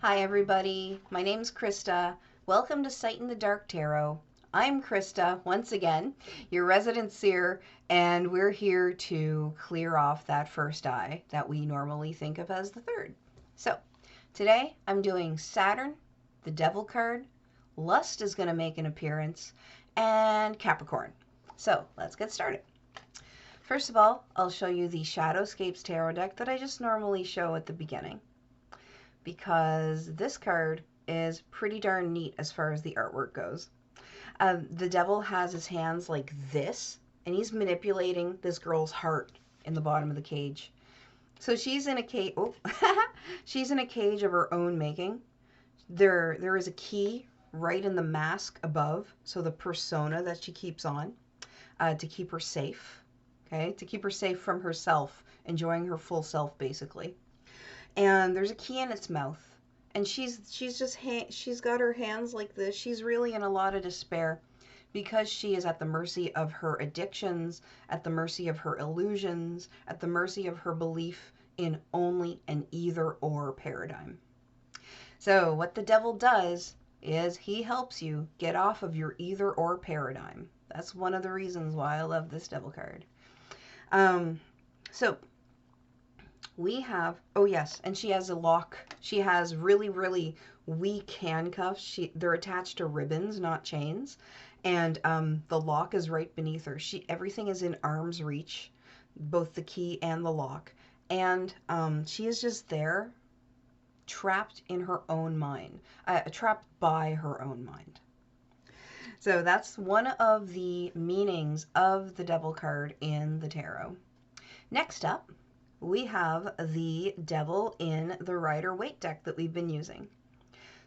Hi everybody, my name's Krista. Welcome to Sight in the Dark Tarot. I'm Krista, once again, your resident seer, and we're here to clear off that first eye that we normally think of as the third. So, today I'm doing Saturn, the Devil card, Lust is going to make an appearance, and Capricorn. So, let's get started. First of all, I'll show you the Shadowscapes Tarot deck that I just normally show at the beginning, because this card is pretty darn neat as far as the artwork goes. The devil has his hands like this, and he's manipulating this girl's heart in the bottom of the cage. So she's in a cage. Oh, she's in a cage of her own making. There is a key right in the mask above, so the persona that she keeps on to keep her safe. Okay, to keep her safe from herself, enjoying her full self, basically. And there's a key in its mouth, and she's got her hands like this. She's really in a lot of despair because she is at the mercy of her addictions, at the mercy of her illusions, at the mercy of her belief in only an either or paradigm. So what the devil does is he helps you get off of your either or paradigm. That's one of the reasons why I love this devil card. So we have, oh yes, and she has a lock. She has really, really weak handcuffs. They're attached to ribbons, not chains. And the lock is right beneath her. Everything is in arm's reach, both the key and the lock. And she is just there, trapped in her own mind, trapped by her own mind. So that's one of the meanings of the devil card in the tarot. Next up, we have the devil in the Rider-Waite deck that we've been using.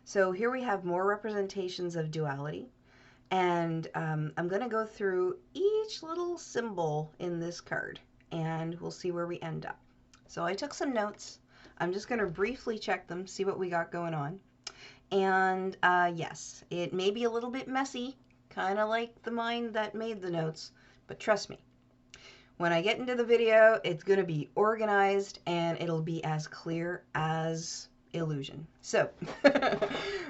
So here we have more representations of duality, and I'm going to go through each little symbol in this card, and we'll see where we end up. So I took some notes. I'm just going to briefly check them, see what we got going on. And yes, it may be a little bit messy, kind of like the mind that made the notes, but trust me, when I get into the video, it's going to be organized and it'll be as clear as illusion. So,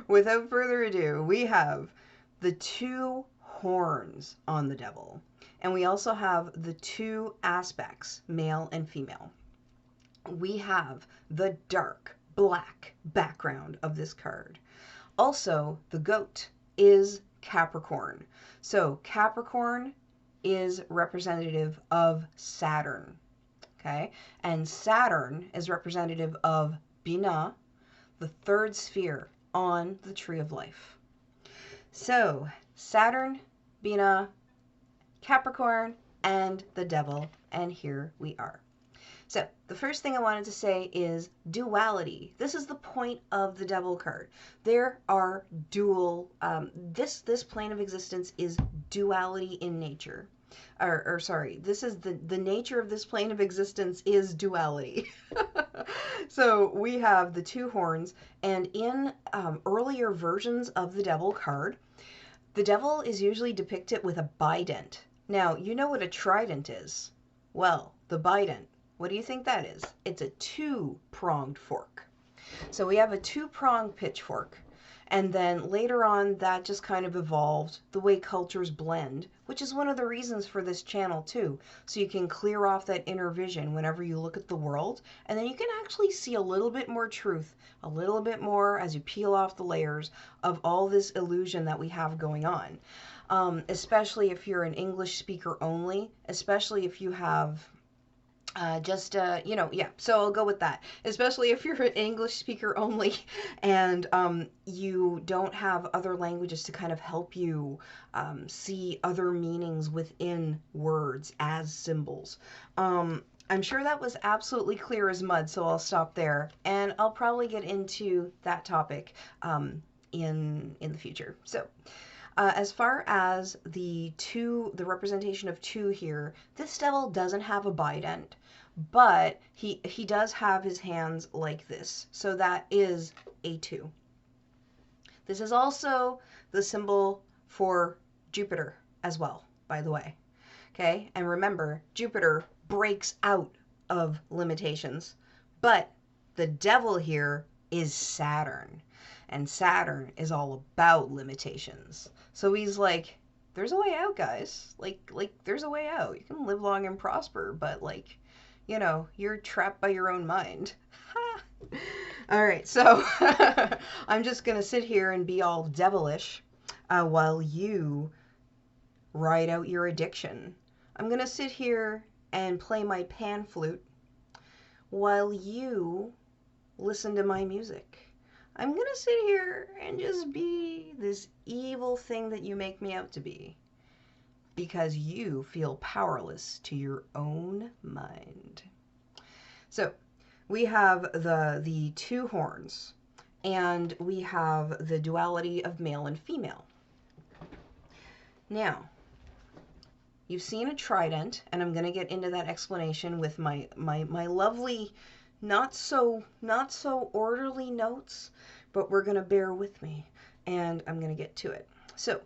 without further ado, we have the two horns on the devil. And we also have the two aspects, male and female. We have the dark black background of this card. Also, the goat is Capricorn. So, Capricorn is representative of Saturn, okay? And Saturn is representative of Binah, the third sphere on the tree of life. So Saturn, Binah, Capricorn, and the devil, and here we are. So the first thing I wanted to say is duality. This is the point of the devil card. There are dual, this plane of existence is duality in nature. Or sorry, this is the nature of this plane of existence is duality. So we have the two horns, and in earlier versions of the devil card, the devil is usually depicted with a bident. Now, you know what a trident is. Well, the bident, what do you think that is? It's a two-pronged fork. So we have a two-pronged pitchfork. And then later on, that just kind of evolved the way cultures blend, which is one of the reasons for this channel too. So you can clear off that inner vision whenever you look at the world. And then you can actually see a little bit more truth, a little bit more as you peel off the layers of all this illusion that we have going on. Especially if you're an English speaker only, especially if you have yeah, so I'll go with that. Especially if you're an English speaker only and you don't have other languages to kind of help you see other meanings within words as symbols. I'm sure that was absolutely clear as mud, so I'll stop there. And I'll probably get into that topic in the future. So, as far as the representation of two here, this devil doesn't have a bident, but he does have his hands like this. So that is a 2. This is also the symbol for Jupiter as well, by the way. Okay, and remember, Jupiter breaks out of limitations, but the devil here is Saturn. And Saturn is all about limitations. So he's like, there's a way out, guys. Like there's a way out. You can live long and prosper, but like, you know, you're trapped by your own mind. All right, so I'm just gonna sit here and be all devilish while you ride out your addiction. I'm gonna sit here and play my pan flute while you listen to my music. I'm gonna sit here and just be this evil thing that you make me out to be because you feel powerless to your own mind. So we have the two horns, and we have the duality of male and female. Now, you've seen a trident, and I'm going to get into that explanation with my lovely, not so orderly notes, but we're going to bear with me, and I'm going to get to it. So,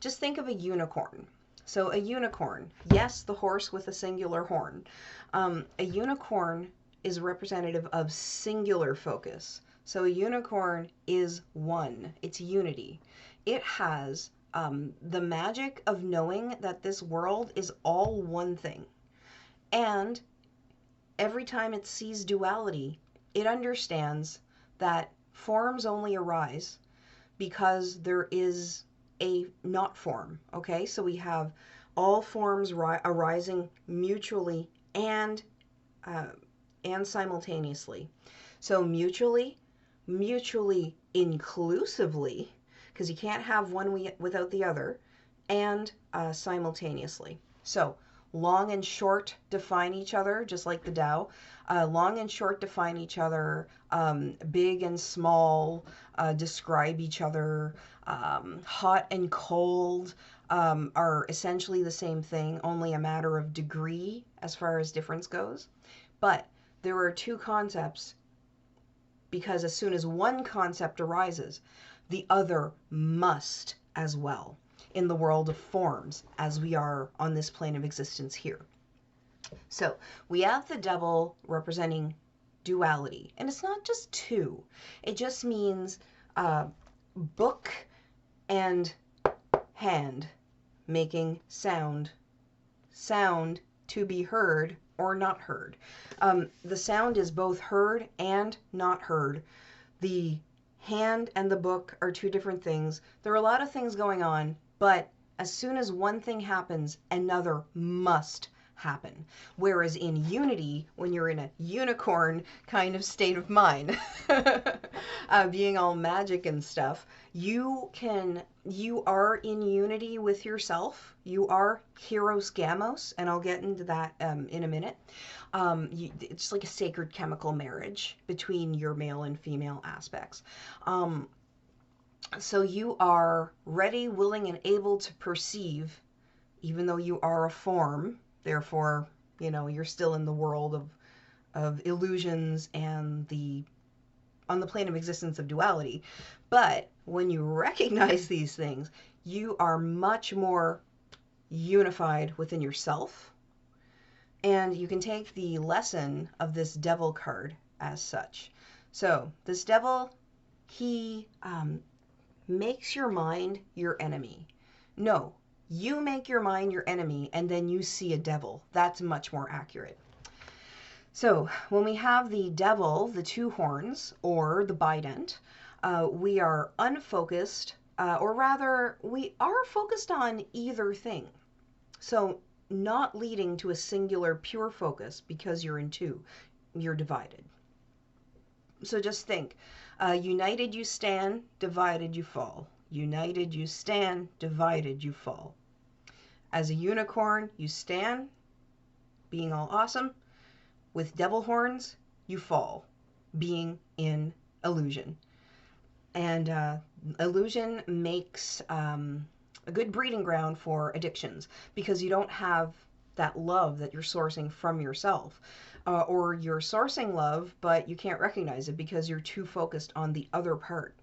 just think of a unicorn. So a unicorn, yes, the horse with a singular horn. A unicorn is representative of singular focus. So a unicorn is one. It's unity. It has the magic of knowing that this world is all one thing. And every time it sees duality, it understands that forms only arise because there is a not form. Okay, so we have all forms arising mutually and simultaneously. So mutually inclusively, because you can't have one without the other, and simultaneously. So long and short define each other, just like the Tao. Long and short define each other. Big and small describe each other. Hot and cold are essentially the same thing, only a matter of degree as far as difference goes. But there are two concepts, because as soon as one concept arises, the other must as well, in the world of forms, as we are on this plane of existence here. So we have the devil representing duality, and it's not just two. It just means book and hand making sound to be heard or not heard. The sound is both heard and not heard. The hand and the book are two different things. There are a lot of things going on, but as soon as one thing happens, another must happen. Whereas in unity, when you're in a unicorn kind of state of mind, being all magic and stuff, you are in unity with yourself. You are Heiros Gamos, and I'll get into that in a minute. It's like a sacred chemical marriage between your male and female aspects. So you are ready, willing, and able to perceive, even though you are a form. Therefore, you know, you're still in the world of illusions and on the plane of existence of duality. But when you recognize these things, you are much more unified within yourself. And you can take the lesson of this devil card as such. So this devil, he makes your mind your enemy. No, you make your mind your enemy and then you see a devil. That's much more accurate. So when we have the devil, the two horns, or the bident, we are unfocused, or rather, we are focused on either thing. So not leading to a singular pure focus because you're in two. You're divided. So just think, united you stand, divided you fall. United you stand, divided you fall. As a unicorn, you stand, being all awesome. With devil horns, you fall, being in illusion. And illusion makes a good breeding ground for addictions, because you don't have that love that you're sourcing from yourself. Or you're sourcing love, but you can't recognize it because you're too focused on the other part.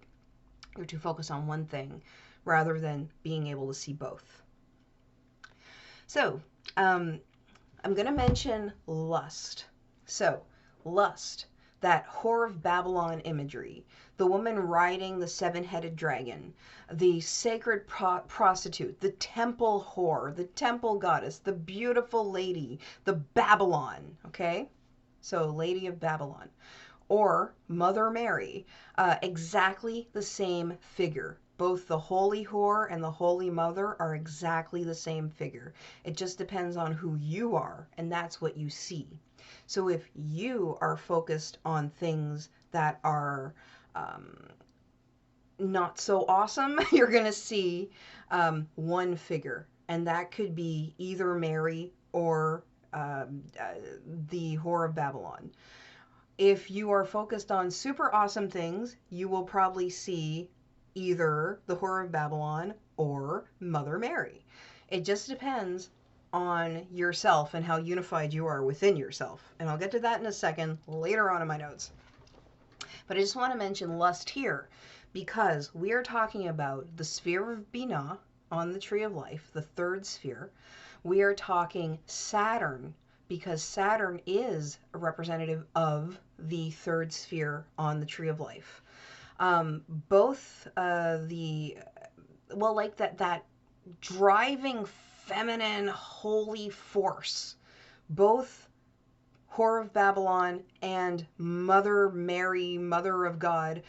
You're too focused on one thing rather than being able to see both. So, I'm going to mention lust. So, lust. that Whore of Babylon imagery, the woman riding the seven-headed dragon, the sacred prostitute, the temple whore, the temple goddess, the beautiful lady, the Babylon, okay? So Lady of Babylon. Or Mother Mary, exactly the same figure. Both the Holy Whore and the Holy Mother are exactly the same figure. It just depends on who you are, and that's what you see. So if you are focused on things that are not so awesome, you're going to see one figure, and that could be either Mary or the Whore of Babylon. If you are focused on super awesome things, you will probably see either the Whore of Babylon or Mother Mary. It just depends on yourself and how unified you are within yourself. And I'll get to that in a second later on in my notes. But I just want to mention lust here because we are talking about the sphere of Binah on the Tree of Life, the third sphere. We are talking Saturn because Saturn is a representative of the third sphere on the Tree of Life. Both like that driving feminine holy force, both Whore of Babylon and Mother Mary, Mother of God,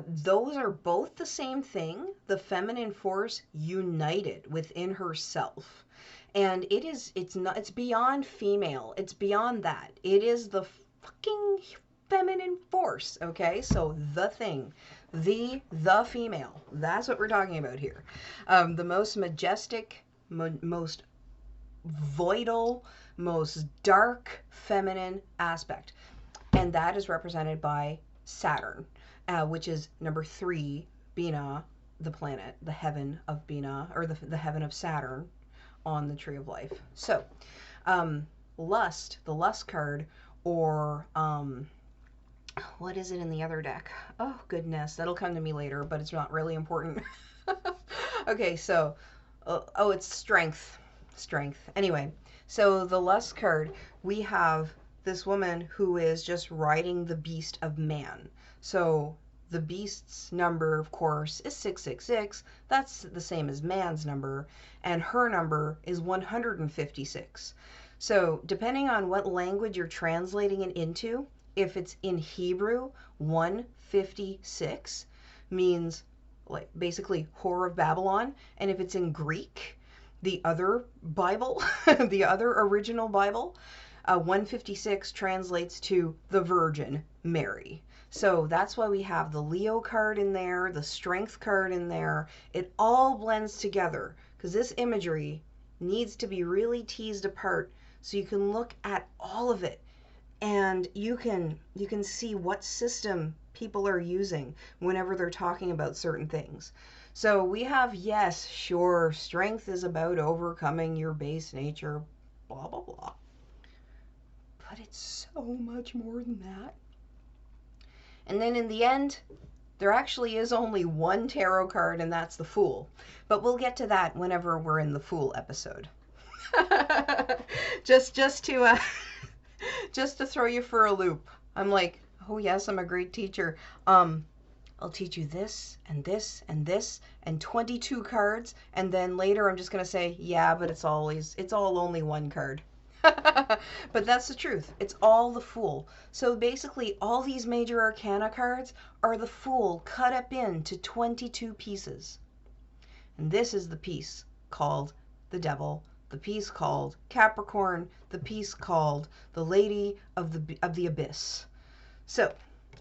those are both the same thing, the feminine force united within herself. And it's beyond female. It's beyond that. It is the fucking feminine force, okay? So the thing, the female, that's what we're talking about here. The most majestic, most vital, most dark feminine aspect. And that is represented by Saturn, which is number 3, Binah, the planet, the heaven of Binah, or the heaven of Saturn on the Tree of Life. So, lust, the lust card, or what is it in the other deck? Oh, goodness, that'll come to me later, but it's not really important. Okay, so, it's strength. Strength. Anyway, so the lust card, we have this woman who is just riding the beast of man. So the beast's number, of course, is 666. That's the same as man's number. And her number is 156. So depending on what language you're translating it into, if it's in Hebrew, 156 means like basically Whore of Babylon. And if it's in Greek, the other Bible, the other original Bible, 156 translates to the Virgin Mary. So that's why we have the Leo card in there, the Strength card in there. It all blends together because this imagery needs to be really teased apart so you can look at all of it and you can see what system people are using whenever they're talking about certain things. So we have, yes, sure, strength is about overcoming your base nature, blah, blah, blah. But it's so much more than that. And then in the end, there actually is only one tarot card, and that's the Fool. But we'll get to that whenever we're in the Fool episode. just to throw you for a loop. I'm like, oh yes, I'm a great teacher. I'll teach you this and this and this and 22 cards, and then later I'm just going to say, yeah, but it's all only one card. But that's the truth. It's all the Fool. So basically all these major arcana cards are the Fool cut up into 22 pieces. And this is the piece called the Devil, the piece called Capricorn, the piece called the Lady of the Abyss. So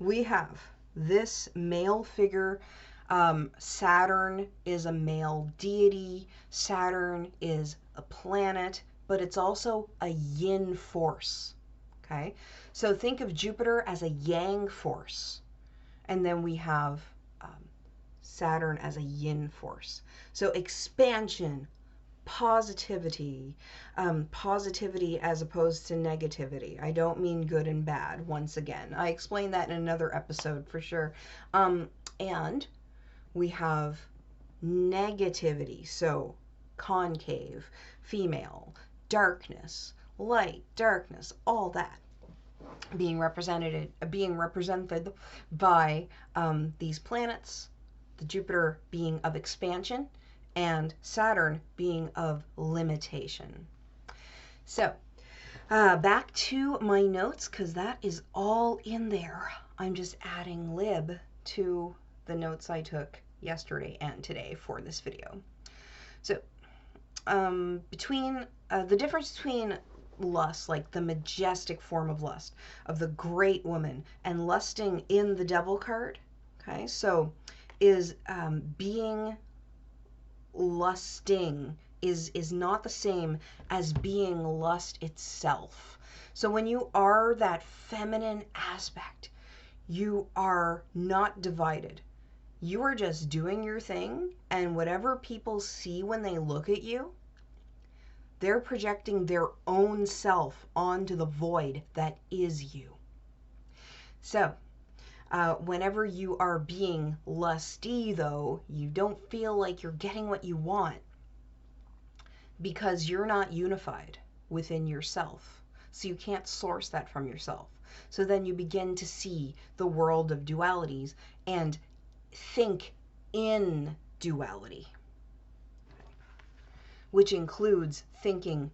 we have this male figure. Saturn is a male deity. Saturn is a planet, but it's also a yin force. Okay, so think of Jupiter as a yang force, and then we have Saturn as a yin force. So expansion, positivity, positivity as opposed to negativity. I don't mean good and bad, once again. I explained that in another episode for sure. And we have negativity, so concave, female, darkness, light, darkness, all that. being represented by these planets, the Jupiter being of expansion and Saturn being of limitation. So back to my notes, because that is all in there. I'm just adding lib to the notes I took yesterday and today for this video. So between the difference between lust, like the majestic form of lust of the great woman, and lusting in the devil card, okay, so is being lusting is not the same as being lust itself. So when you are that feminine aspect, you are not divided. You are just doing your thing, and whatever people see when they look at you, they're projecting their own self onto the void that is you. So whenever you are being lusty, though, you don't feel like you're getting what you want because you're not unified within yourself. So you can't source that from yourself. So then you begin to see the world of dualities and think in duality, which includes thinking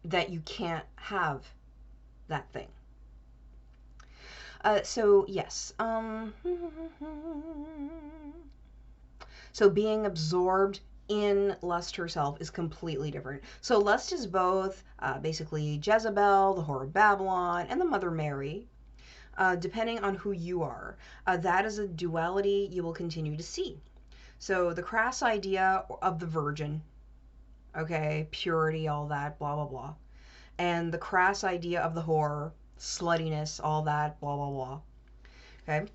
that you can't have that thing. So yes, so being absorbed in lust herself is completely different. So lust is both basically Jezebel, the Whore of Babylon, and the Mother Mary, depending on who you are. That is a duality you will continue to see. So the crass idea of the virgin, okay, purity, all that, blah, blah, blah. And the crass idea of the whore, sluttiness, all that, blah, blah, blah. Okay?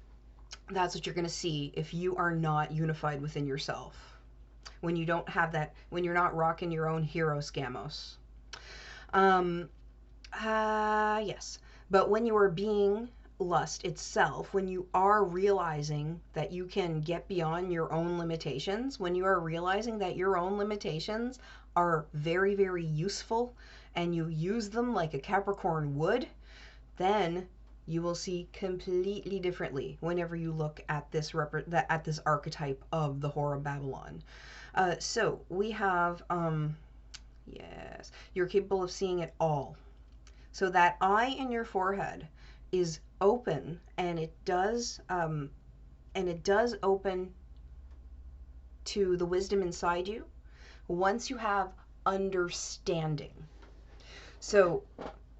That's what you're going to see if you are not unified within yourself. When you don't have that, when you're not rocking your own Heiros Gamos. Yes. But when you are being lust itself, when you are realizing that you can get beyond your own limitations, when you are realizing that your own limitations are very, very useful and you use them like a Capricorn would, then you will see completely differently whenever you look at this archetype of the Whore of Babylon. So we have, yes, you're capable of seeing it all. So that eye in your forehead is open, and it does open to the wisdom inside you once you have understanding. So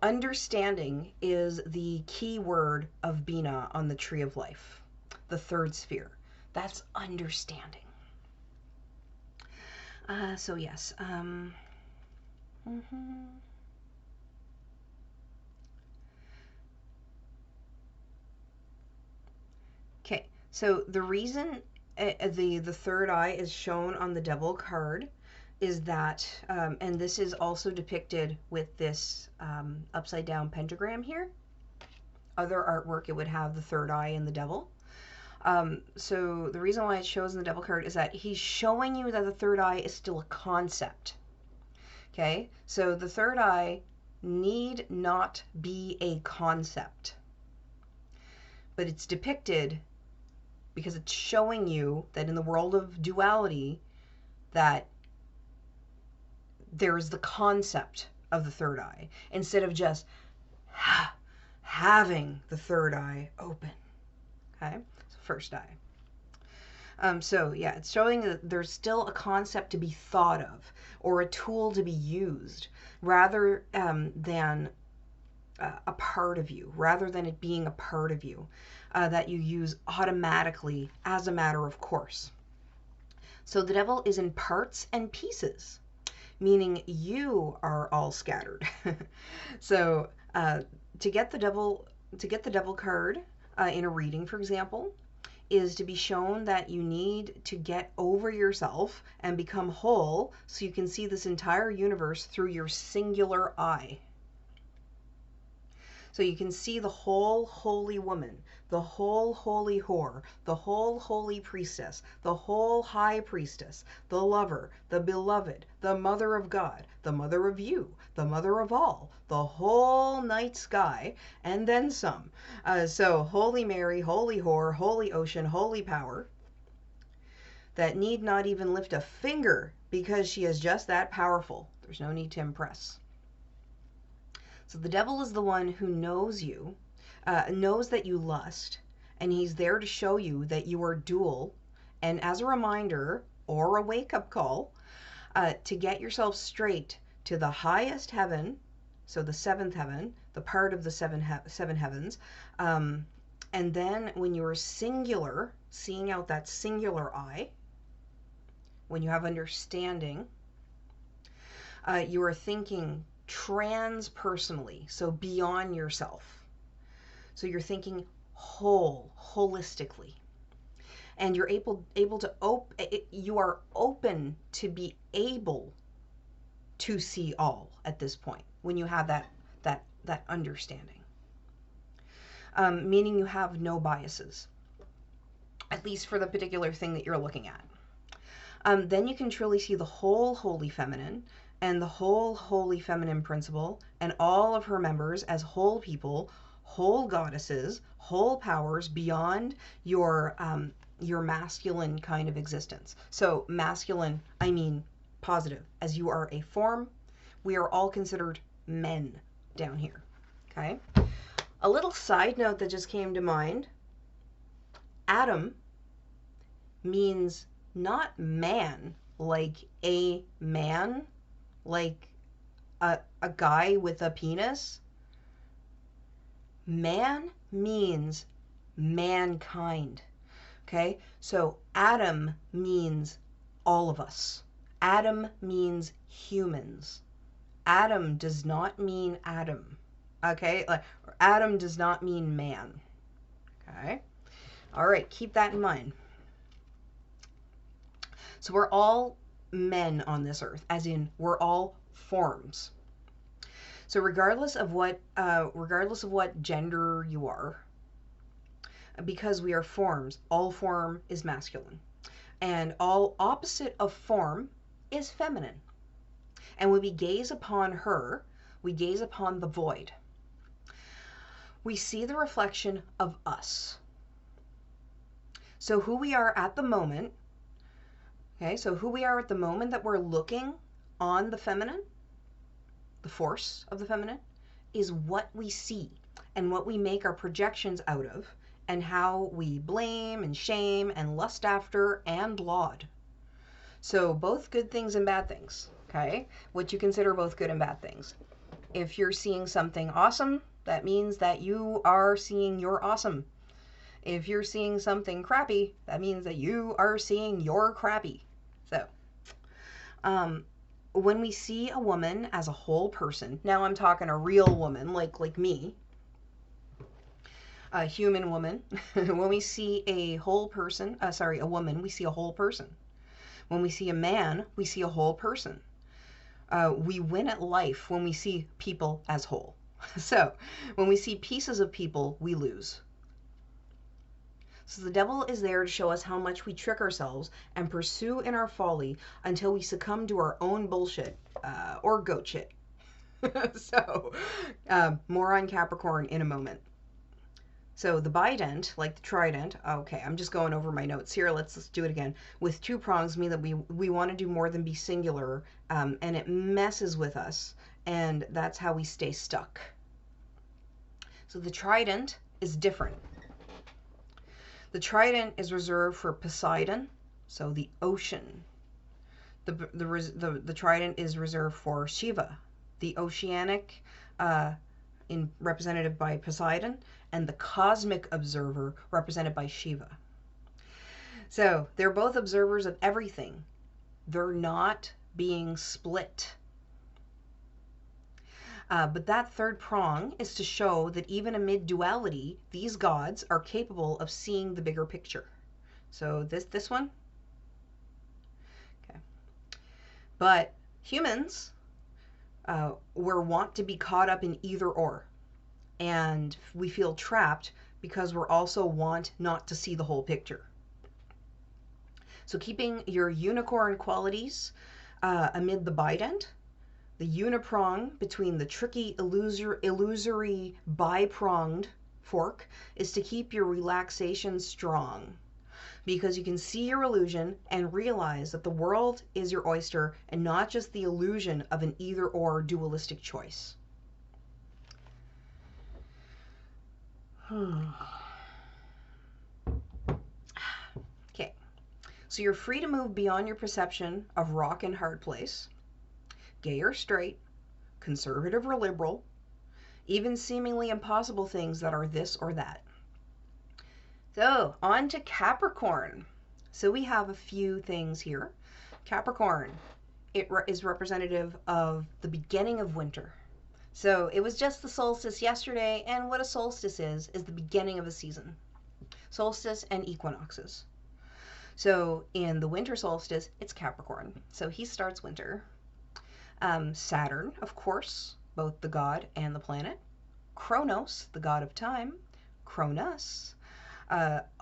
understanding is the key word of Binah on the Tree of Life, the third sphere. That's understanding. So yes. Okay, so the reason the third eye is shown on the Devil card is that, and this is also depicted with this upside down pentagram here. Other artwork, it would have the third eye and the Devil. So the reason why it shows in the Devil card is that he's showing you that the third eye is still a concept. Okay, so the third eye need not be a concept, but it's depicted because it's showing you that in the world of duality that there's the concept of the third eye instead of just having the third eye open. Okay, so first eye. So yeah, it's showing that there's still a concept to be thought of or a tool to be used rather than a part of you, rather than it being a part of you that you use automatically as a matter of course. So the Devil is in parts and pieces, meaning you are all scattered. So to get the Devil card in a reading, for example, is to be shown that you need to get over yourself and become whole so you can see this entire universe through your singular eye. So you can see the whole holy woman, the whole holy whore, the whole holy priestess, the whole high priestess, the lover, the beloved, the mother of God, the mother of you, the mother of all, the whole night sky, and then some. So Holy Mary, holy whore, holy ocean, holy power, that need not even lift a finger because she is just that powerful. There's no need to impress. So the devil is the one who knows you, knows that you lust, and he's there to show you that you are dual, and as a reminder or a wake-up call, to get yourself straight to the highest heaven, so the seventh heaven, the part of the seven heavens, and then when you are singular, seeing out that singular eye, when you have understanding, you are thinking transpersonally, so beyond yourself. So you're thinking holistically. And you're able to you are open to be able to see all at this point when you have that understanding. Meaning you have no biases, at least for the particular thing that you're looking at. Then you can truly see the whole holy feminine and the whole holy feminine principle and all of her members as whole people, whole goddesses, whole powers beyond your masculine kind of existence. So masculine, I mean positive, as you are a form. We are all considered men down here. Okay. A little side note that just came to mind. Adam means not man, like a man, like a guy with a penis. Man means mankind. Okay, so Adam means all of us. Adam means humans. Adam does not mean Adam. Okay, like Adam does not mean man. Okay, all right, keep that in mind. So we're all men on this earth, as in we're all forms. So regardless of what gender you are, because we are forms, all form is masculine, and all opposite of form is feminine. And when we gaze upon her, we gaze upon the void. We see the reflection of us. So who we are at the moment. Okay, so who we are at the moment that we're looking on the feminine, the force of the feminine, is what we see and what we make our projections out of, and how we blame and shame and lust after and laud. So both good things and bad things, okay? What you consider both good and bad things. If you're seeing something awesome, that means that you are seeing your awesome. If you're seeing something crappy, that means that you are seeing your crappy. So, when we see a woman as a whole person, now I'm talking a real woman, like me, a human woman. When we see a whole person, a woman, we see a whole person. When we see a man, we see a whole person. We win at life when we see people as whole. So, when we see pieces of people, we lose. So the devil is there to show us how much we trick ourselves and pursue in our folly until we succumb to our own bullshit, or goat shit. So, more on Capricorn in a moment. So the bident, like the trident, okay, I'm just going over my notes here. Let's do it again. With two prongs mean that we want to do more than be singular, and it messes with us, and that's how we stay stuck. So the trident is different. The trident is reserved for Poseidon, so the ocean. The trident is reserved for Shiva, the oceanic, represented by Poseidon, and the cosmic observer, represented by Shiva. So they're both observers of everything. They're not being split. But that third prong is to show that even amid duality, these gods are capable of seeing the bigger picture. So this one. Okay. But humans, we're wont to be caught up in either or. and we feel trapped because we're also want not to see the whole picture. So keeping your unicorn qualities amid the bident, the uniprong between the tricky illusory bipronged fork is to keep your relaxation strong, because you can see your illusion and realize that the world is your oyster and not just the illusion of an either or dualistic choice. Okay, so you're free to move beyond your perception of rock and hard place, gay or straight, conservative or liberal, even seemingly impossible things that are this or that. So, on to Capricorn. So we have a few things here. Capricorn, it is representative of the beginning of winter. So it was just the solstice yesterday, and what a solstice is the beginning of a season. Solstice and equinoxes. So in the winter solstice, it's Capricorn. So he starts winter. Saturn, of course, both the god and the planet. Kronos, the god of time. Cronus,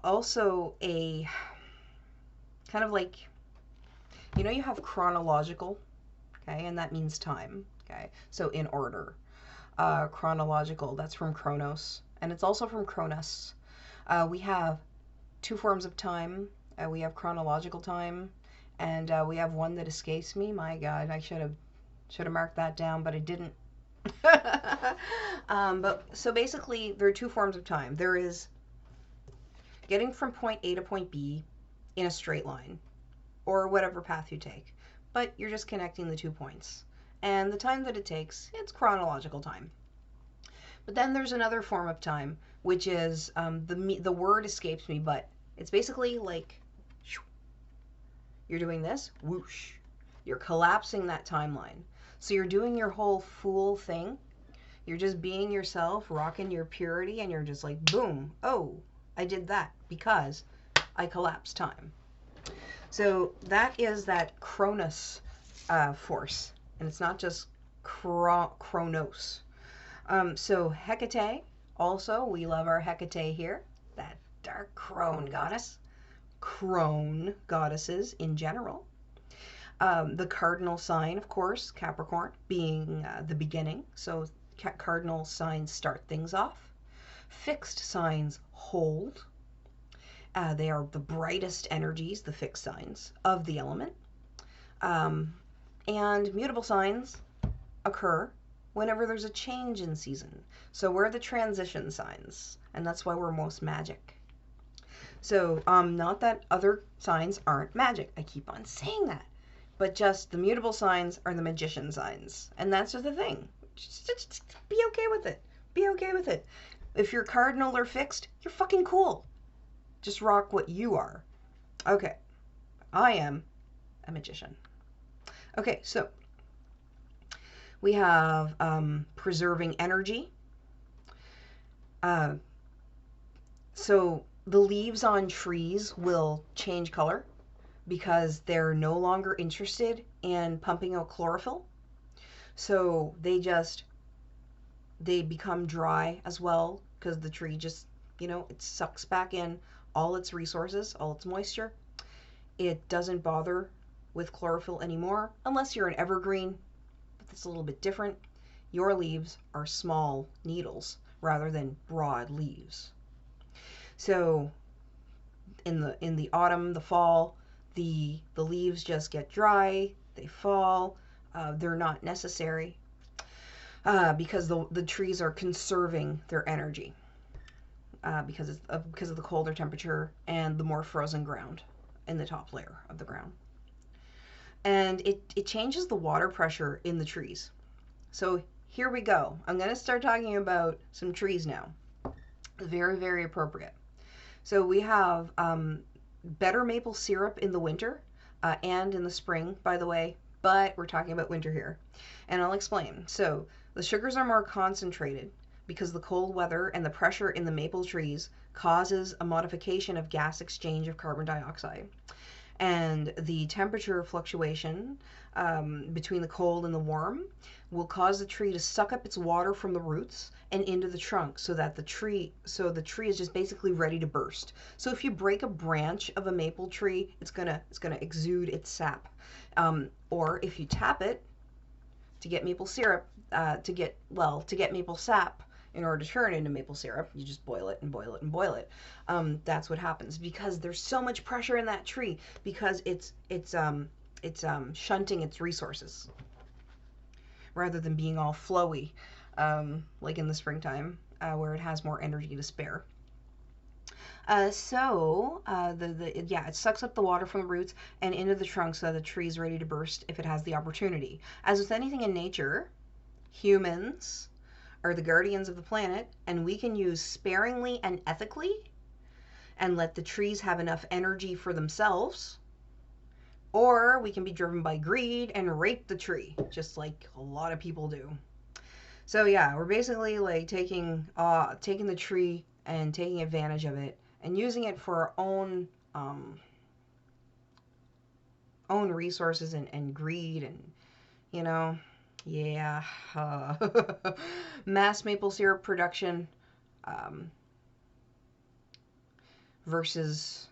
also a kind of like, you know, you have chronological, okay, and that means time, okay, so in order. Chronological, that's from Kronos, and it's also from Cronus. We have two forms of time. We have chronological time, and we have one that escapes me. My God, I should have marked that down, but I didn't. But so basically, there are two forms of time. There is getting from point A to point B in a straight line, or whatever path you take, but you're just connecting the 2 points. And the time that it takes, it's chronological time. But then there's another form of time, which is, the word escapes me, but it's basically like, you're doing this, whoosh. You're collapsing that timeline. So you're doing your whole fool thing. You're just being yourself, rocking your purity, and you're just like, boom, oh, I did that because I collapsed time. So that is that Cronus force, and it's not just Chronos. So Hecate, also, we love our Hecate here, that dark crone goddess. Crone goddesses in general. The cardinal sign, of course, Capricorn, being the beginning. So cardinal signs start things off. Fixed signs hold. They are the brightest energies, the fixed signs of the element. And mutable signs occur whenever there's a change in season. So we're the transition signs, and that's why we're most magic. So not that other signs aren't magic. I keep on saying that. But just the mutable signs are the magician signs. And that's just the thing. Just be okay with it. Be okay with it. If you're cardinal or fixed, you're fucking cool. Just rock what you are. Okay. I am a magician. Okay, so we have preserving energy. So the leaves on trees will change color because they're no longer interested in pumping out chlorophyll. So they become dry as well because the tree just, it sucks back in all its resources, all its moisture. It doesn't bother with chlorophyll anymore unless you're an evergreen, but that's a little bit different. Your leaves are small needles rather than broad leaves. So in the autumn, the fall, the leaves just get dry, they fall, they're not necessary because the trees are conserving their energy because of the colder temperature and the more frozen ground in the top layer of the ground. And it changes the water pressure in the trees. So here we go. I'm going to start talking about some trees now. Very, very appropriate. So we have better maple syrup in the winter and in the spring, by the way, but we're talking about winter here. And I'll explain. So the sugars are more concentrated because the cold weather and the pressure in the maple trees causes a modification of gas exchange of carbon dioxide. And the temperature fluctuation between the cold and the warm will cause the tree to suck up its water from the roots and into the trunk, so that the tree is just basically ready to burst. So if you break a branch of a maple tree, it's gonna exude its sap. Or if you tap it to get maple syrup, to get maple sap, in order to turn it into maple syrup, you just boil it and boil it and boil it. That's what happens, because there's so much pressure in that tree, because it's shunting its resources rather than being all flowy, like in the springtime, where it has more energy to spare. It sucks up the water from the roots and into the trunk, so that the tree is ready to burst if it has the opportunity. As with anything in nature, humans are the guardians of the planet, and we can use sparingly and ethically and let the trees have enough energy for themselves, or we can be driven by greed and rape the tree, just like a lot of people do. So yeah, we're basically like taking the tree and taking advantage of it and using it for our own resources and greed, and you know, yeah. Mass maple syrup production versus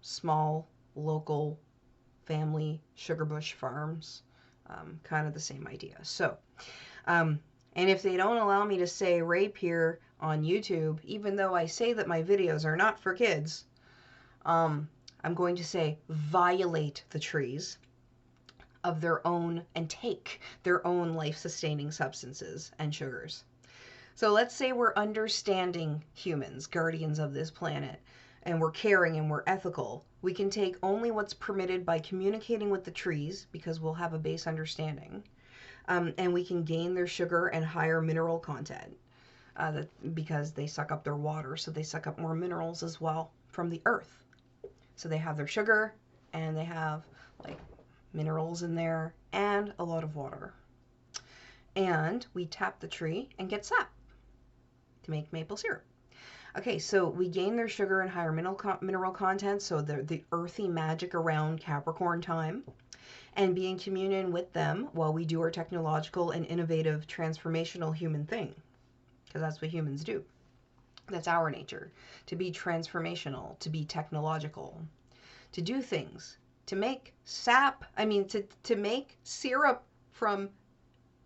small local family sugar bush farms, kind of the same idea. So and if they don't allow me to say rape here on YouTube, even though I say that my videos are not for kids, I'm going to say violate the trees of their own and take their own life-sustaining substances and sugars. So let's say we're understanding humans, guardians of this planet, and we're caring and we're ethical. We can take only what's permitted by communicating with the trees, because we'll have a base understanding, and we can gain their sugar and higher mineral content, because they suck up their water, so they suck up more minerals as well from the earth. So they have their sugar, and they have like minerals in there, and a lot of water. And we tap the tree and get sap to make maple syrup. Okay, so we gain their sugar and higher mineral content, so the earthy magic around Capricorn time, and be in communion with them while we do our technological and innovative transformational human thing, because that's what humans do. That's our nature, to be transformational, to be technological, to do things, to make sap, to make syrup from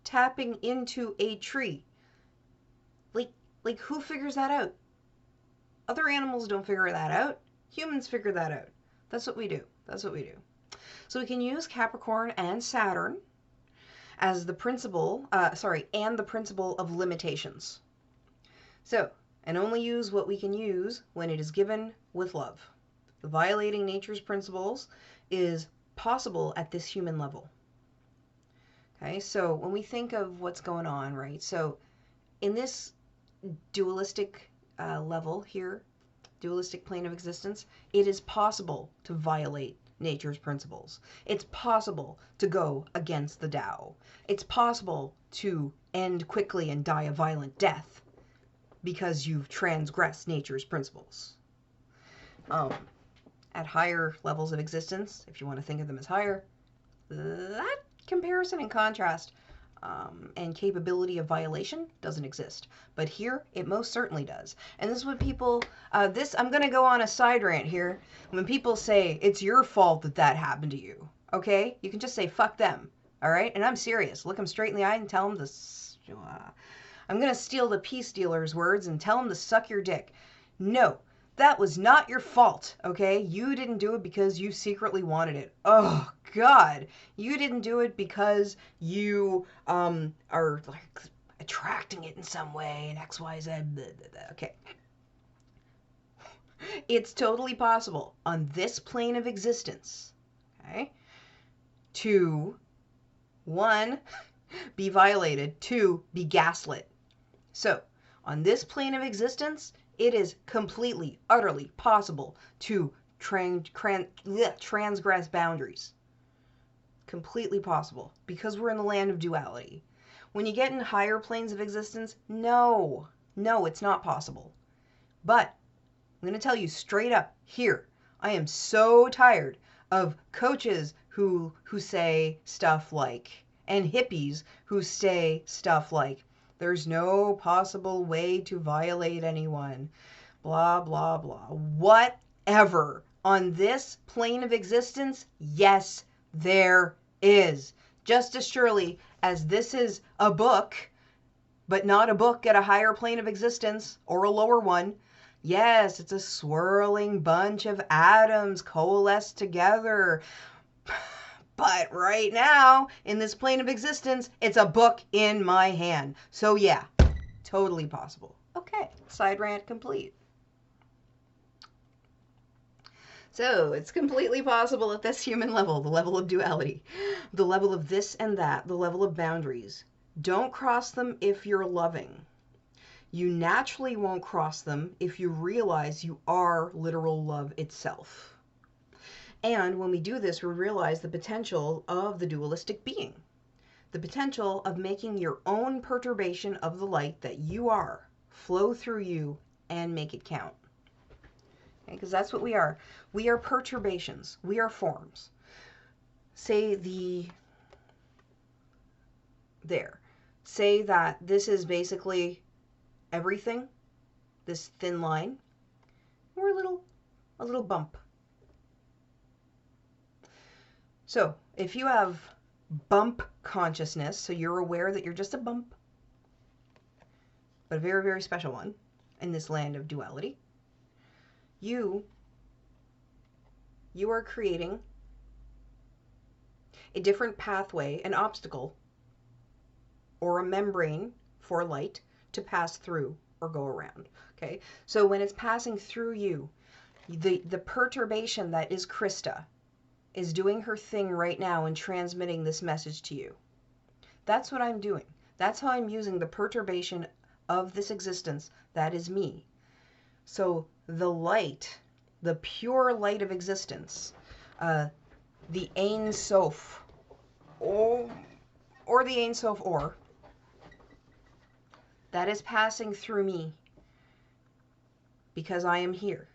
tapping into a tree. Like who figures that out? Other animals don't figure that out. Humans figure that out. That's what we do. That's what we do. So we can use Capricorn and Saturn as the principle, and the principle of limitations. So, and only use what we can use when it is given with love. Violating nature's principles is possible at this human level. Okay, so when we think of what's going on, right? So in this dualistic level here, dualistic plane of existence, it is possible to violate nature's principles. It's possible to go against the Tao. It's possible to end quickly and die a violent death because you've transgressed nature's principles. At higher levels of existence, if you want to think of them as higher, that comparison and contrast and capability of violation doesn't exist. But here, it most certainly does. And this is what people, I'm going to go on a side rant here. When people say, it's your fault that that happened to you, okay? You can just say, fuck them, all right? And I'm serious. Look them straight in the eye and tell them to, I'm going to steal the peace dealer's words and tell them to suck your dick. No, that was not your fault, okay? You didn't do it because you secretly wanted it. Oh, God. You didn't do it because you are like attracting it in some way and X, Y, Z. Blah, blah, blah. Okay. It's totally possible on this plane of existence, okay, to, 1, be violated, 2, be gaslit. So, on this plane of existence, it is completely, utterly possible to transgress boundaries. Completely possible, because we're in the land of duality. When you get in higher planes of existence, no, it's not possible. But I'm going to tell you straight up here I am so tired of coaches who say stuff like, and hippies who say stuff like, there's no possible way to violate anyone, blah, blah, blah. Whatever. On this plane of existence, yes, there is. Just as surely as this is a book, but not a book at a higher plane of existence or a lower one. Yes, it's a swirling bunch of atoms coalesced together. But right now, in this plane of existence, it's a book in my hand. So yeah, totally possible. Okay, side rant complete. So it's completely possible at this human level, the level of duality, the level of this and that, the level of boundaries. Don't cross them if you're loving. You naturally won't cross them if you realize you are literal love itself. And when we do this, we realize the potential of the dualistic being, the potential of making your own perturbation of the light that you are flow through you and make it count. Because that's what we are. We are perturbations. We are forms. Say that this is basically everything, this thin line, or a little bump. So if you have bump consciousness, so you're aware that you're just a bump, but a very, very special one in this land of duality, you are creating a different pathway, an obstacle, or a membrane for light to pass through or go around. Okay, so when it's passing through you, the perturbation that is Krista is doing her thing right now and transmitting this message to you. That's what I'm doing. That's how I'm using the perturbation of this existence that is me. So the light, the pure light of existence, the Ein Sof, or the Ein Sof, or that is passing through me because I am here.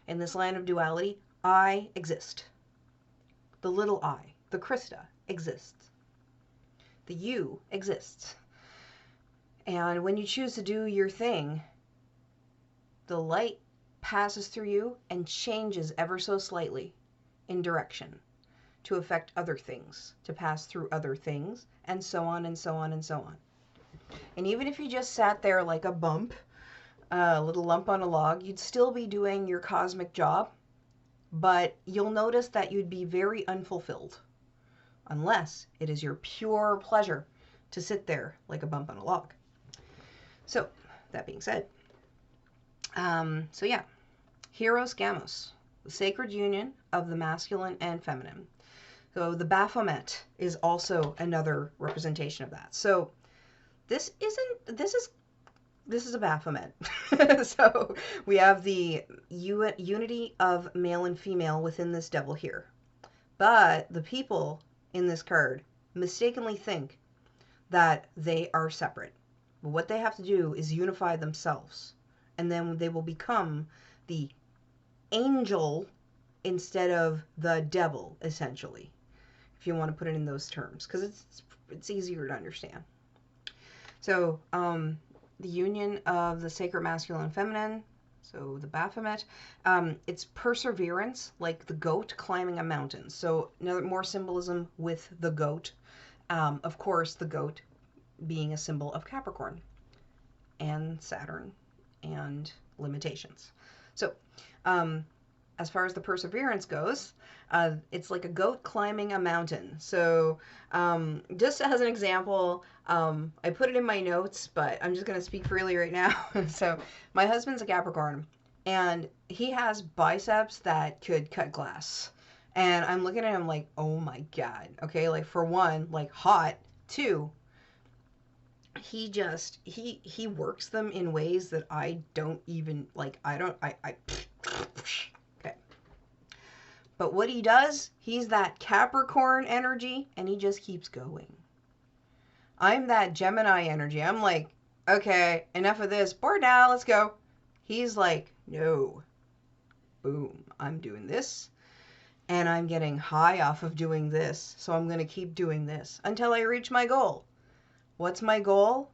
In this land of duality, I exist. The little I, the Krista, exists. The you exists. And when you choose to do your thing, the light passes through you and changes ever so slightly in direction to affect other things, to pass through other things, and so on and so on and so on. And even if you just sat there like a bump, a little lump on a log, you'd still be doing your cosmic job, but you'll notice that you'd be very unfulfilled unless it is your pure pleasure to sit there like a bump on a log. So, that being said, so yeah, Heiros Gamos, the sacred union of the masculine and feminine. So the Baphomet is also another representation of that. So this is a Baphomet. So we have the unity of male and female within this devil here. But the people in this card mistakenly think that they are separate. But what they have to do is unify themselves. And then they will become the angel instead of the devil, essentially. If you want to put it in those terms. Because it's easier to understand. So, the union of the sacred masculine and feminine, so the Baphomet, it's perseverance, like the goat climbing a mountain. So another more symbolism with the goat. Of course, the goat being a symbol of Capricorn and Saturn and limitations. So as far as the perseverance goes, it's like a goat climbing a mountain. So just as an example, I put it in my notes, but I'm just going to speak freely right now. So my husband's a Capricorn, and he has biceps that could cut glass. And I'm looking at him like, oh my God. Okay, like for one, like hot. Two, he works them in ways that I don't even, like, okay. But what he does, he's that Capricorn energy, and he just keeps going. I'm that Gemini energy. I'm like, okay, enough of this. Bored now, let's go. He's like, no. Boom. I'm doing this, and I'm getting high off of doing this, so I'm going to keep doing this until I reach my goal. What's my goal?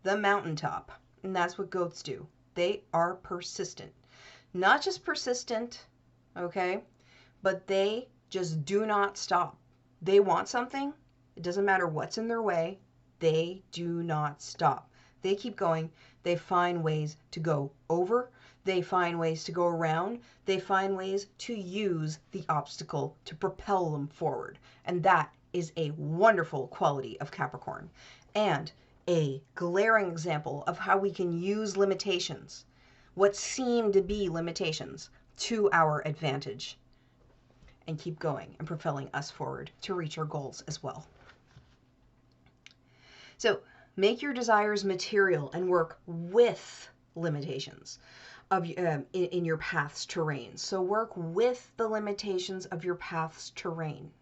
The mountaintop. And that's what goats do. They are persistent. Not just persistent, okay, but they just do not stop. They want something. It doesn't matter what's in their way. They do not stop. They keep going. They find ways to go over. They find ways to go around. They find ways to use the obstacle to propel them forward. And that is a wonderful quality of Capricorn. And a glaring example of how we can use limitations, what seem to be limitations, to our advantage, and keep going and propelling us forward to reach our goals as well. So make your desires material and work with limitations of in your path's terrain. So work with the limitations of your path's terrain.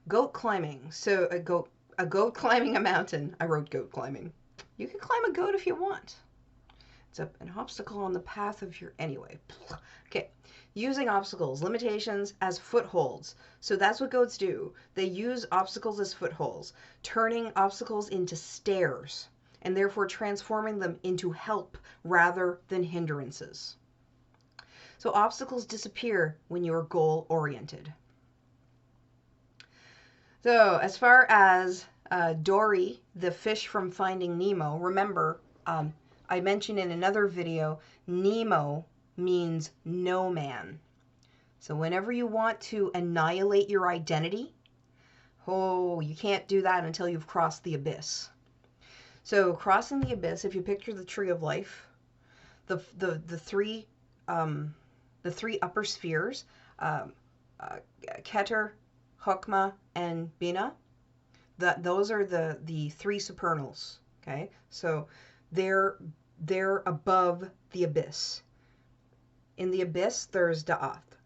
Goat climbing. So a goat climbing a mountain. I wrote goat climbing. You can climb a goat if you want. It's an obstacle on the path of your... Anyway. Okay. Using obstacles, limitations as footholds. So that's what goats do. They use obstacles as footholds, turning obstacles into stairs, and therefore transforming them into help rather than hindrances. So obstacles disappear when you are goal-oriented. So as far as Dory, the fish from Finding Nemo, remember, I mentioned in another video, Nemo means no man. So whenever you want to annihilate your identity, oh, you can't do that until you've crossed the abyss. So crossing the abyss, if you picture the tree of life, the three upper spheres, Keter, Chokmah, and Binah, those are the three supernals. Okay, so they're above the abyss. In the abyss, there's Da'ath,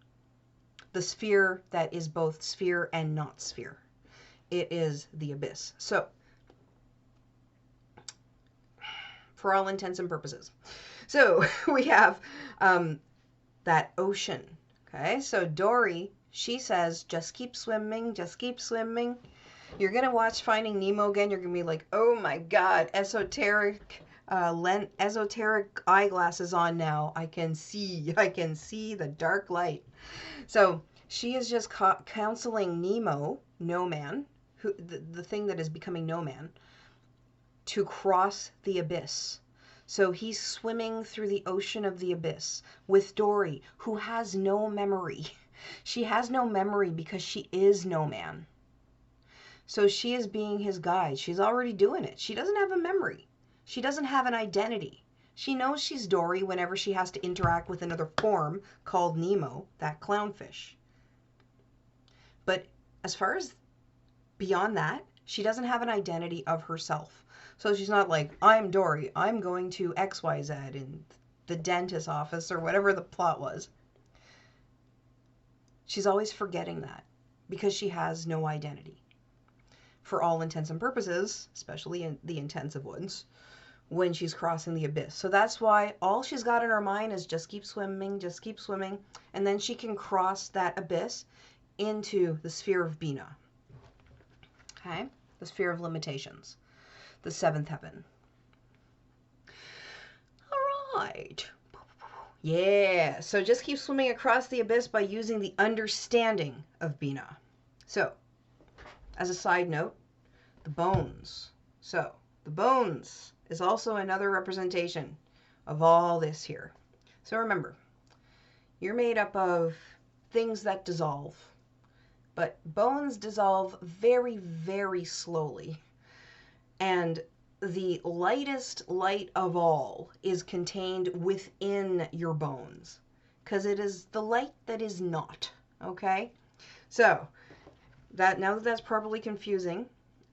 the sphere that is both sphere and not sphere. It is the abyss. So, for all intents and purposes. So, we have that ocean. Okay, so Dory, she says, just keep swimming, just keep swimming. You're going to watch Finding Nemo again. You're going to be like, oh my God, esoteric eyeglasses on now. I can see the dark light. So she is just counseling Nemo, no man, who the thing that is becoming no man, to cross the abyss. So he's swimming through the ocean of the abyss with Dory, who has no memory. She has no memory because she is no man. So she is being his guide. She's already doing it. She doesn't have a memory. She doesn't have an identity. She knows she's Dory whenever she has to interact with another form called Nemo, that clownfish. But as far as beyond that, she doesn't have an identity of herself. So she's not like, I'm Dory, I'm going to XYZ in the dentist's office or whatever the plot was. She's always forgetting that because she has no identity. For all intents and purposes, especially in the intensive ones, when she's crossing the abyss. So that's why all she's got in her mind is just keep swimming, and then she can cross that abyss into the sphere of Binah. Okay? The sphere of limitations. The seventh heaven. All right. Yeah, so just keep swimming across the abyss by using the understanding of Binah. So, as a side note, the bones. So, the bones is also another representation of all this here. So remember, you're made up of things that dissolve, but bones dissolve very, very slowly. And the lightest light of all is contained within your bones, because it is the light that is not. Okay? So, now that that's properly confusing,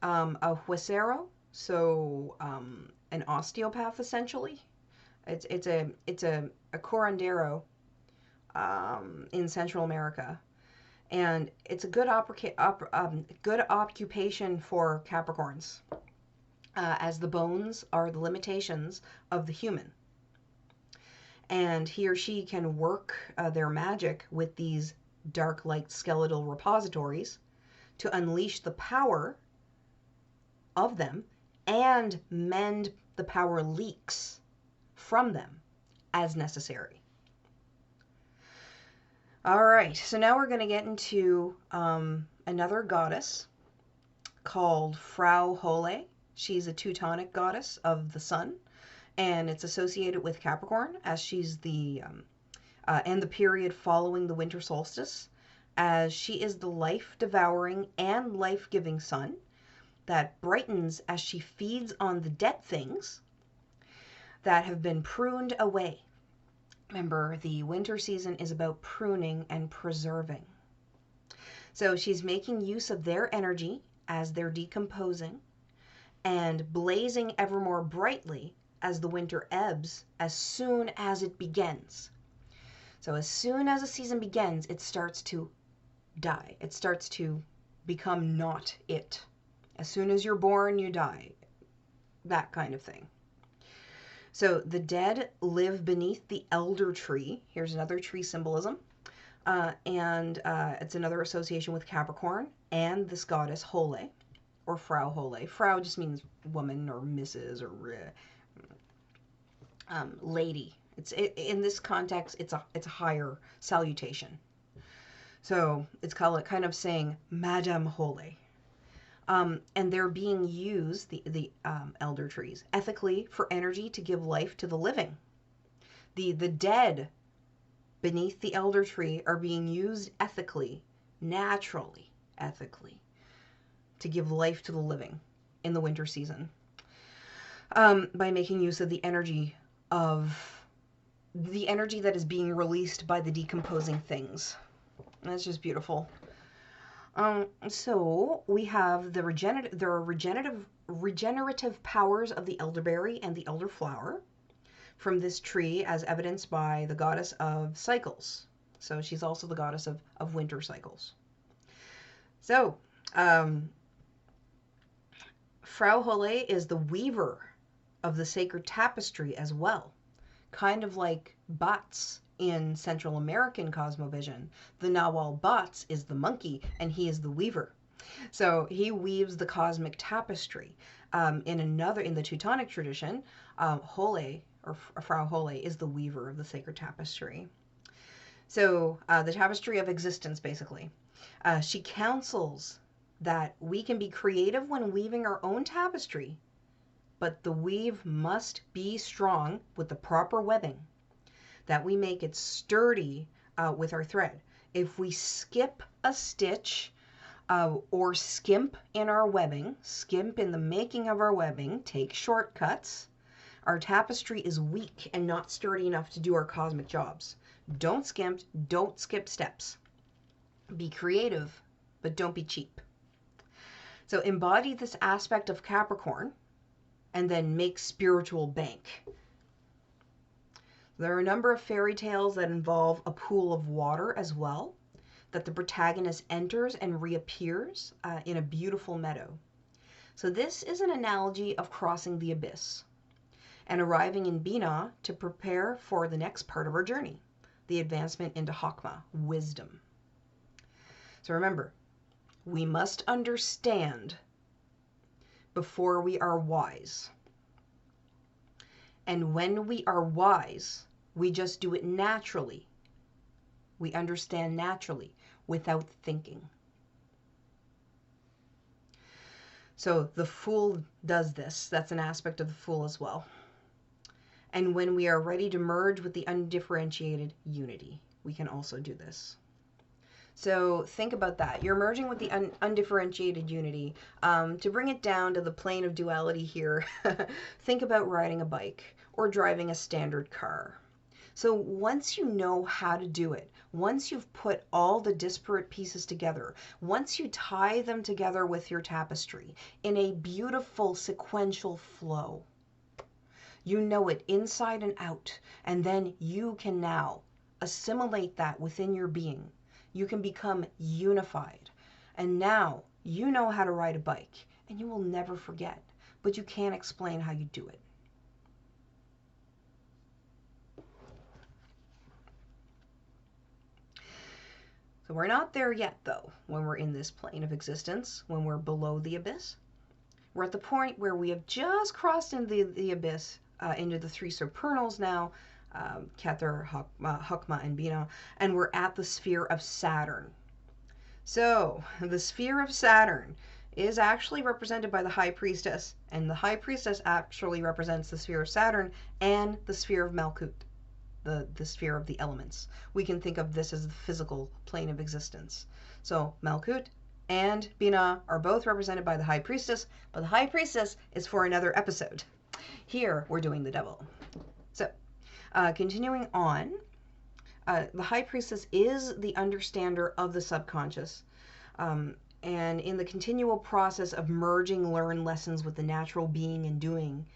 a huesero, so an osteopath essentially. It's a curandero in Central America, and it's a good occupation for Capricorns, as the bones are the limitations of the human. And he or she can work their magic with these dark light skeletal repositories to unleash the power of them and mend the power leaks from them as necessary. All right, so now we're going to get into another goddess called Frau Hole. She's a Teutonic goddess of the sun, and it's associated with Capricorn, as she's the and the period following the winter solstice, as she is the life-devouring and life-giving sun that brightens as she feeds on the dead things that have been pruned away. Remember, the winter season is about pruning and preserving. So she's making use of their energy as they're decomposing and blazing ever more brightly as the winter ebbs as soon as it begins. So as soon as a season begins, it starts to die. It starts to become not it. As soon as you're born, you die. That kind of thing. So the dead live beneath the elder tree. Here's another tree symbolism. It's another association with Capricorn and this goddess Hole, or Frau Hole. Frau just means woman or Mrs. or lady. In this context, it's a higher salutation. So it's kind of saying Madame Hole. And they're being used, the elder trees, ethically for energy to give life to the living. The dead beneath the elder tree are being used ethically, naturally, ethically, to give life to the living in the winter season, by making use of the energy that is being released by the decomposing things. That's just beautiful. So we have the regenerative powers of the elderberry and the elderflower from this tree, as evidenced by the goddess of cycles. So she's also the goddess of winter cycles. So Frau Hole is the weaver of the sacred tapestry as well, kind of like Bats in Central American cosmovision. The Nahual Bats is the monkey, and he is the weaver. So he weaves the cosmic tapestry. In the Teutonic tradition, Hole, or Frau Hole, is the weaver of the sacred tapestry. So the tapestry of existence, basically. She counsels that we can be creative when weaving our own tapestry, but the weave must be strong with the proper webbing, that we make it sturdy with our thread. If we skip a stitch or skimp in our webbing, skimp in the making of our webbing, take shortcuts, our tapestry is weak and not sturdy enough to do our cosmic jobs. Don't skimp, don't skip steps. Be creative, but don't be cheap. So embody this aspect of Capricorn and then make spiritual bank. There are a number of fairy tales that involve a pool of water as well, that the protagonist enters and reappears in a beautiful meadow. So this is an analogy of crossing the abyss and arriving in Binah to prepare for the next part of our journey, the advancement into Chokmah, wisdom. So remember, we must understand before we are wise. And when we are wise, we just do it naturally. We understand naturally without thinking. So the fool does this. That's an aspect of the fool as well. And when we are ready to merge with the undifferentiated unity, we can also do this. So think about that. You're merging with the undifferentiated unity. To bring it down to the plane of duality here, think about riding a bike or driving a standard car. So once you know how to do it, once you've put all the disparate pieces together, once you tie them together with your tapestry in a beautiful sequential flow, you know it inside and out, and then you can now assimilate that within your being. You can become unified. And now you know how to ride a bike, and you will never forget, but you can't explain how you do it. So we're not there yet, though, when we're in this plane of existence, when we're below the abyss. We're at the point where we have just crossed into the abyss, into the three supernals now, Kether, Hukma, and Binah, and we're at the sphere of Saturn. So, the sphere of Saturn is actually represented by the High Priestess, and the High Priestess actually represents the sphere of Saturn and the sphere of Malkuth, the sphere of the elements. We can think of this as the physical plane of existence. So, Malkuth and Binah are both represented by the High Priestess, but the High Priestess is for another episode. Here, we're doing the Devil. So, continuing on, the High Priestess is the understander of the subconscious, and in the continual process of merging learned lessons with the natural being and doing.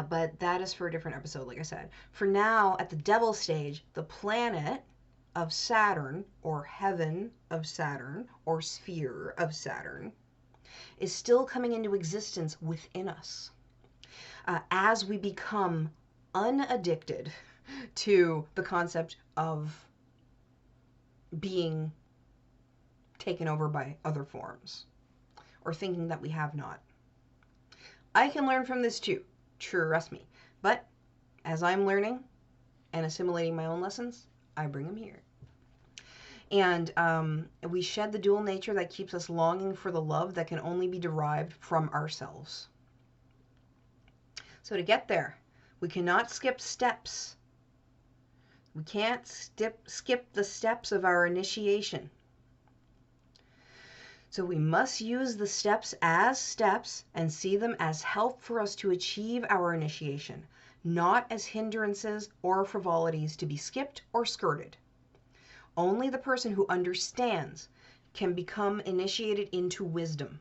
But that is for a different episode, like I said. For now, at the Devil stage, the planet of Saturn, or heaven of Saturn, or sphere of Saturn, is still coming into existence within us. As we become unaddicted to the concept of being taken over by other forms, or thinking that we have not. I can learn from this too, trust me, but as I'm learning and assimilating my own lessons, I bring them here. And we shed the dual nature that keeps us longing for the love that can only be derived from ourselves. So to get there, we cannot skip steps. We can't skip the steps of our initiation. So we must use the steps as steps and see them as help for us to achieve our initiation, not as hindrances or frivolities to be skipped or skirted. Only the person who understands can become initiated into wisdom.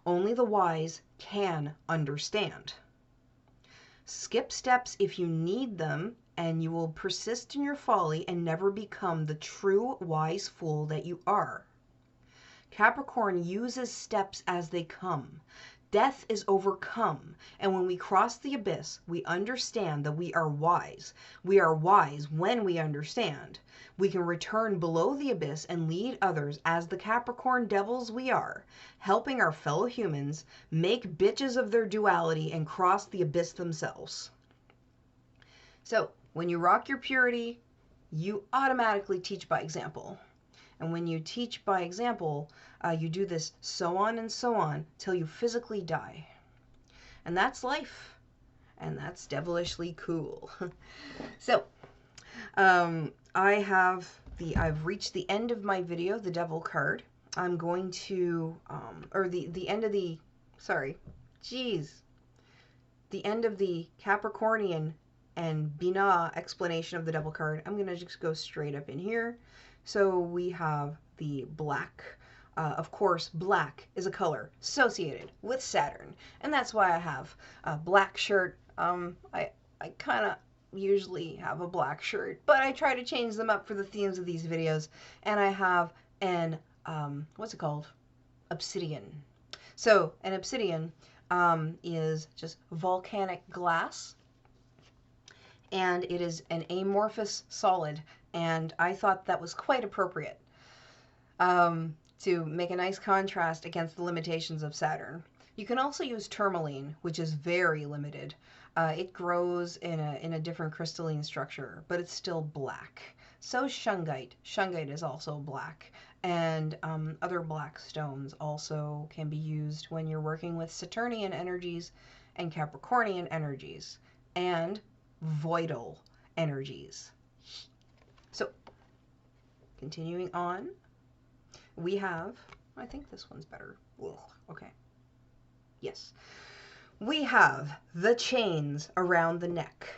Only the wise can understand. Skip steps if you need them, and you will persist in your folly and never become the true wise fool that you are. Capricorn uses steps as they come. Death is overcome, and when we cross the abyss, we understand that we are wise. We are wise when we understand. We can return below the abyss and lead others as the Capricorn devils we are, helping our fellow humans make bitches of their duality and cross the abyss themselves. So, when you rock your purity, you automatically teach by example. And when you teach by example, you do this so on till you physically die. And that's life. And that's devilishly cool. So, I've reached the end of my video, the Devil card. I'm going to, the end of the Capricornian and Binah explanation of the Devil card. I'm going to just go straight up in here. So we have the black. Of course, black is a color associated with Saturn, and that's why I have a black shirt. I kind of usually have a black shirt, but I try to change them up for the themes of these videos, and I have an, what's it called? Obsidian. So, an obsidian is just volcanic glass, and it is an amorphous solid, and I thought that was quite appropriate to make a nice contrast against the limitations of Saturn. You can also use tourmaline, which is very limited. It grows in a different crystalline structure, but it's still black. So shungite. Shungite is also black. And other black stones also can be used when you're working with Saturnian energies and Capricornian energies and voidal energies. So, continuing on, we have, I think this one's better. Ugh, okay. Yes. We have the chains around the neck.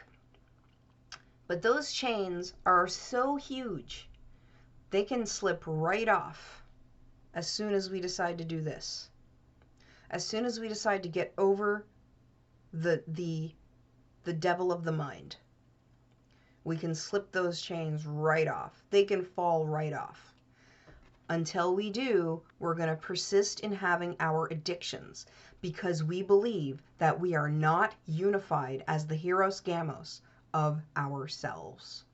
But those chains are so huge, they can slip right off as soon as we decide to do this. As soon as we decide to get over the devil of the mind, we can slip those chains right off. They can fall right off. Until we do, we're going to persist in having our addictions because we believe that we are not unified as the Heiros Gamos of ourselves.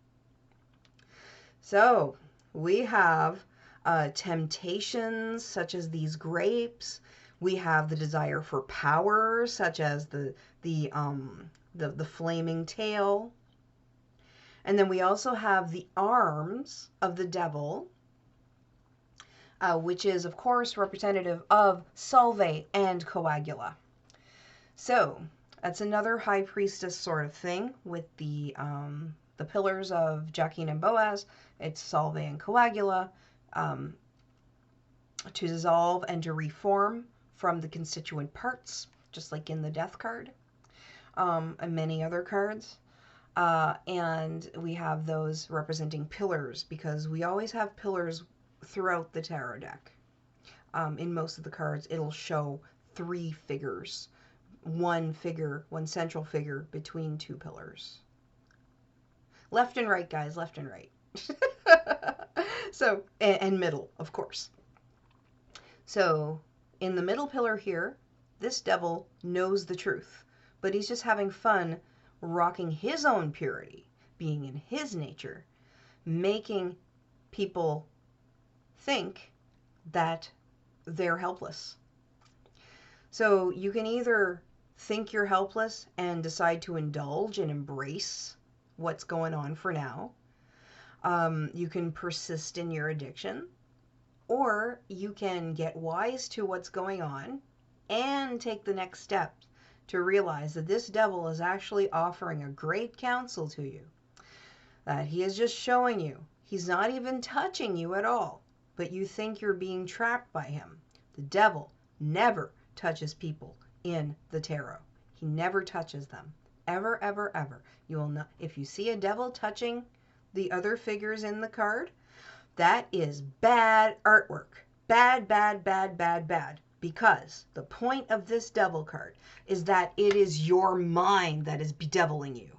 So we have temptations such as these grapes. We have the desire for power, such as the flaming tail. And then we also have the arms of the devil, which is, of course, representative of Solve and Coagula. So that's another high priestess sort of thing with the pillars of Jacqueline and Boaz. It's Solve and Coagula, to dissolve and to reform from the constituent parts, just like in the Death card, and many other cards. And we have those representing pillars, because we always have pillars throughout the tarot deck. In most of the cards, it'll show 3 figures. One central figure between 2 pillars. Left and right, guys, left and right. So, and middle, of course. So, in the middle pillar here, this devil knows the truth, but he's just having fun rocking his own purity, being in his nature, making people think that they're helpless. So you can either think you're helpless and decide to indulge and embrace what's going on for now. You can persist in your addiction, or you can get wise to what's going on and take the next step to realize that this devil is actually offering a great counsel to you. That he is just showing you. He's not even touching you at all, but you think you're being trapped by him. The devil never touches people in the tarot. He never touches them. Ever, ever, ever. You will not. If you see a devil touching the other figures in the card, that is bad artwork. Bad, bad, bad, bad, bad. Because the point of this devil card is that it is your mind that is bedeviling you.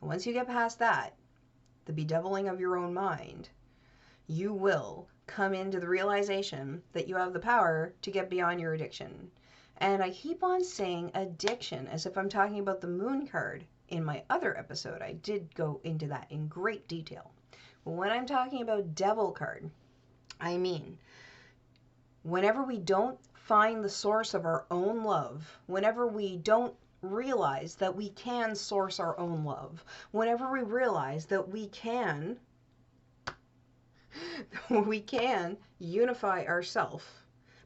Once you get past that, the bedeviling of your own mind, you will come into the realization that you have the power to get beyond your addiction. And I keep on saying addiction as if I'm talking about the moon card. In my other episode, I did go into that in great detail. But when I'm talking about devil card, I mean, whenever we don't find the source of our own love, whenever we don't realize that we can source our own love, whenever we realize that we can unify ourselves,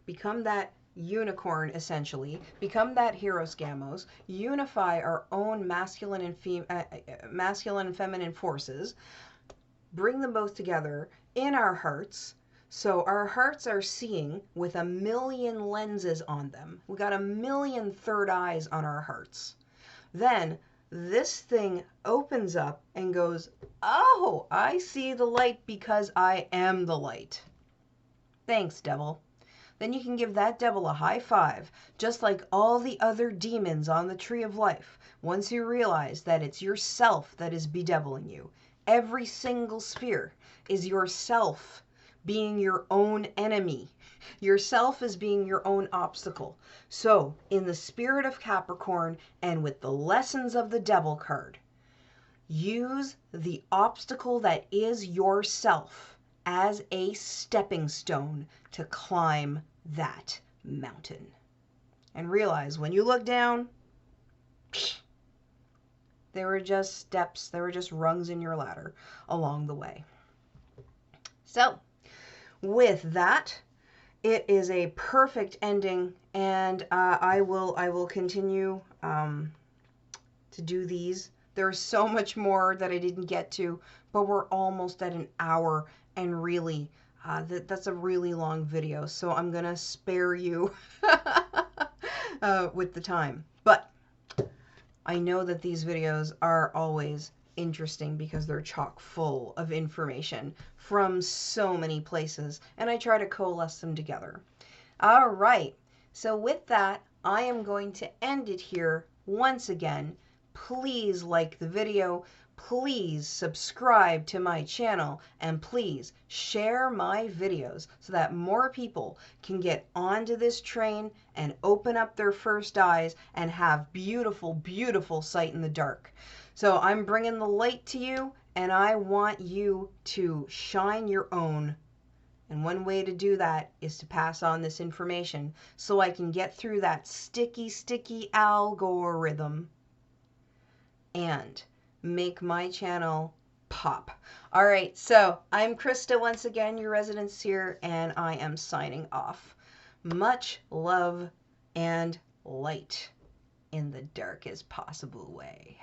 become that unicorn, essentially, become that Heiros Gamos, unify our own masculine and feminine forces, bring them both together in our hearts. So our hearts are seeing with 1,000,000 lenses on them. We got 1,000,000 third eyes on our hearts. Then this thing opens up and goes, oh, I see the light because I am the light. Thanks, devil. Then you can give that devil a high five, just like all the other demons on the tree of life, once you realize that it's yourself that is bedeviling you. Every single sphere is yourself being your own enemy. Yourself is being your own obstacle. So, in the spirit of Capricorn and with the lessons of the devil card, use the obstacle that is yourself as a stepping stone to climb that mountain. And realize when you look down, they were just steps, they were just rungs in your ladder along the way. So, with that, it is a perfect ending, and I will continue to do these. There's so much more that I didn't get to, but we're almost at an hour, and really, that's a really long video, so I'm gonna spare you with the time. But I know that these videos are always interesting because they're chock full of information from so many places, and I try to coalesce them together. All right, so with that, I am going to end it here once again. Please like the video, please subscribe to my channel, and please share my videos so that more people can get onto this train and open up their first eyes and have beautiful, beautiful sight in the dark. So I'm bringing the light to you, and I want you to shine your own. And one way to do that is to pass on this information so I can get through that sticky algorithm and make my channel pop. All right, so I'm Krista once again, your resident seer, and I am signing off. Much love and light in the darkest possible way.